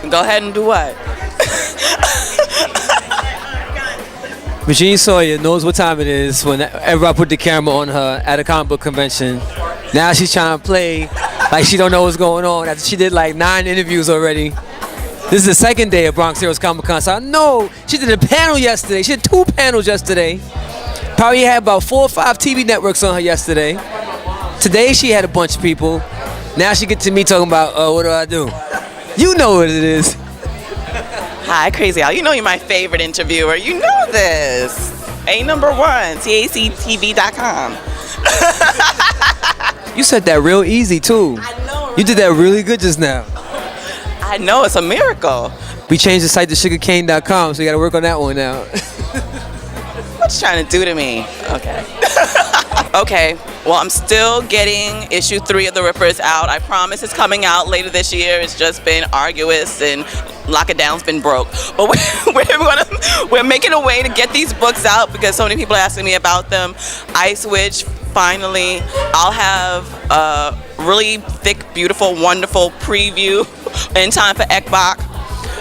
Go ahead and do what? Regine Sawyer knows what time it is whenever I put the camera on her at a comic book convention. Now she's trying to play like she don't know what's going on after she did like 9 interviews already. This is the second day of Bronx Heroes Comic Con, so I know she did a panel yesterday. She did 2 panels yesterday. Probably had about 4 or 5 TV networks on her yesterday. Today she had a bunch of people. Now she get to me talking about, what do I do? You know what it is. Hi, Crazy Al. You know you're my favorite interviewer. You know this. A1, CAC-TV.com. You said that real easy too. I know. You did that really good just now. I know, it's a miracle. We changed the site to sugarcane.com, so you gotta work on that one now. What you trying to do to me? Okay. Okay, well, I'm still getting issue 3 of The Rippers out. I promise it's coming out later this year. It's just been arduous and Lockett Down's been broke. But we're making a way to get these books out because so many people are asking me about them. Ice Witch, finally. I'll have a really thick, beautiful, wonderful preview in time for ECBOC.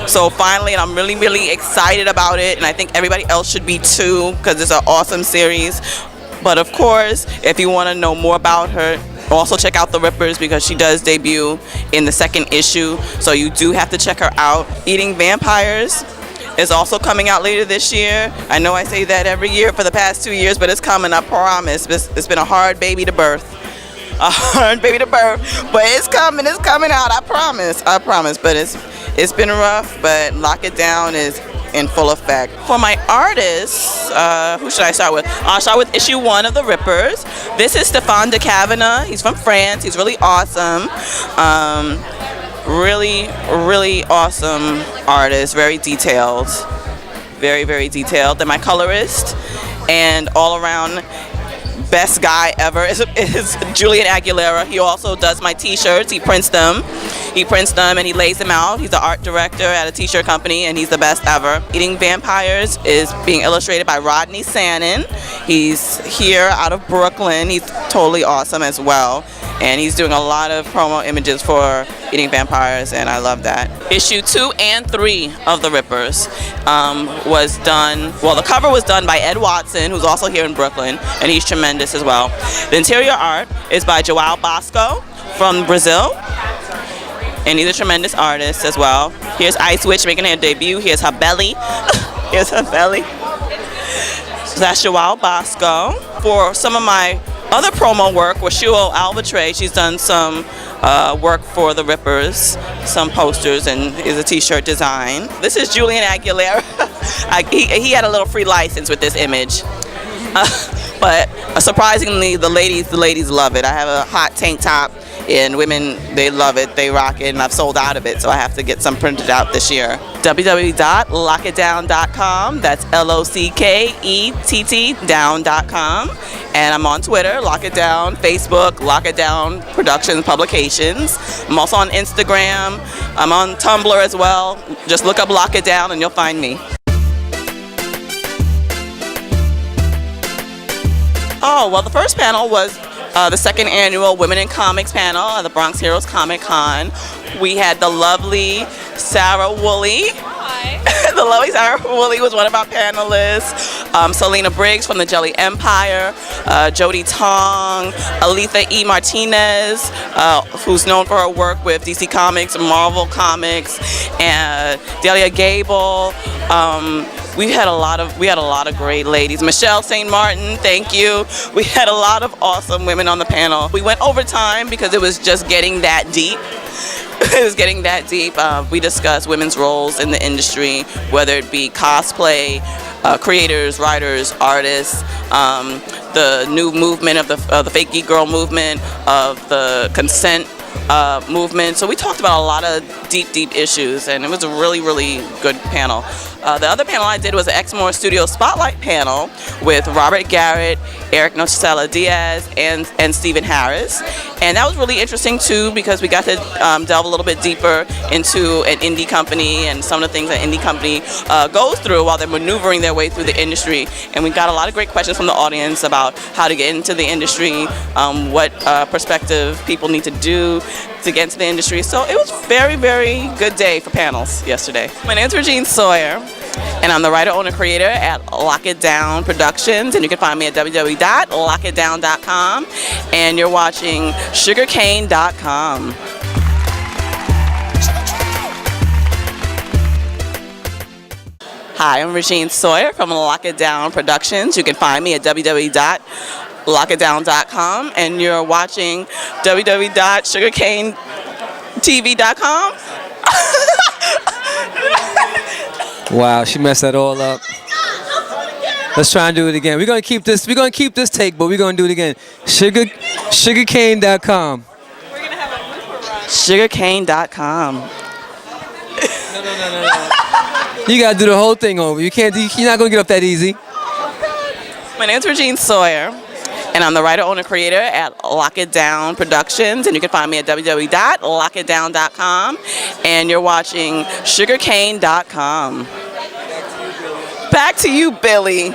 So finally, and I'm really, really excited about it, and I think everybody else should be too, because it's an awesome series. But of course, if you want to know more about her, also check out The Rippers because she does debut in the 2nd issue, so you do have to check her out. Eating Vampires is also coming out later this year. I know I say that every year for the past 2 years, but it's coming, I promise. It's been a hard baby to birth. A hard baby to birth, but it's coming out, I promise, but it's been rough, but Lockett Down is in full effect. For my artists, who should I start with? I'll start with issue 1 of The Rippers. This is Stefan de Cavanagh. He's from France. He's really awesome. Really, really awesome artist. Very detailed. Very, very detailed. Then my colorist and all around best guy ever is Julian Aguilera. He also does my t-shirts. He prints them and he lays them out. He's the art director at a t-shirt company and he's the best ever. Eating Vampires is being illustrated by Rodney Sannon. He's here out of Brooklyn. He's totally awesome as well. And he's doing a lot of promo images for Eating Vampires, and I love that. Issue 2 and 3 of The Rippers was done, well, the cover was done by Ed Watson, who's also here in Brooklyn, and he's tremendous as well. The interior art is by Joao Bosco from Brazil, and he's a tremendous artist as well. Here's Ice Witch making her debut. Here's her belly. Here's her belly. So that's Joao Bosco. For some of my other promo work with Shuo Alvatre, she's done some work for The Rippers, some posters, and is a t-shirt design. This is Julian Aguilera. He had a little free license with this image. But surprisingly, the ladies love it. I have a hot tank top, and women, they love it, they rock it, and I've sold out of it, so I have to get some printed out this year. www.lockettdown.com, that's LOCKETT down.com, and I'm on Twitter, Lockett Down, Facebook, Lockett Down Productions Publications. I'm also on Instagram, I'm on Tumblr as well. Just look up Lockett Down and you'll find me. Oh, well, the first panel was the 2nd annual Women in Comics panel at the Bronx Heroes Comic Con. We had the lovely Sarah Woolley. Hi. The lovely Sarah Woolley was one of our panelists. Selena Briggs from the Jelly Empire, Jody Tong, Aletha E. Martinez, who's known for her work with DC Comics, Marvel Comics, and Delia Gable. We had a lot of great ladies. Michelle St. Martin, thank you. We had a lot of awesome women on the panel. We went over time because it was just getting that deep. It was getting that deep. We discussed women's roles in the industry, whether it be cosplay, creators, writers, artists, the new movement of the fake geek girl movement, of the consent movement. So we talked about a lot of deep issues, and it was a really, really good panel. The other panel I did was the Exmoor Studio Spotlight panel with Robert Garrett, Eric Nocella Diaz, and Stephen Harris. And that was really interesting too, because we got to delve a little bit deeper into an indie company and some of the things that indie company goes through while they're maneuvering their way through the industry. And we got a lot of great questions from the audience about how to get into the industry, what perspective people need to do to get into the industry. So it was very, very good day for panels yesterday. My name is Regine Sawyer, and I'm the writer, owner, creator at Lockett Down Productions, and you can find me at www.lockettdown.com, and you're watching sugarcane.com. Hi, I'm Regine Sawyer from Lockett Down Productions. You can find me at www.lockettdown.com, and you're watching www.sugarcanetv.com. Wow, she messed that all up. Let's try and do it again. We're gonna keep this take, but we're gonna do it again. Sugarcane.com. We're gonna have a blooper run. Sugarcane.com. No. You gotta do the whole thing over. You're not gonna get up that easy. My name is Regine Sawyer, and I'm the writer, owner, creator at Lockett Down Productions, and you can find me at www.lockettdown.com, and you're watching sugarcane.com. Back to you, Billy.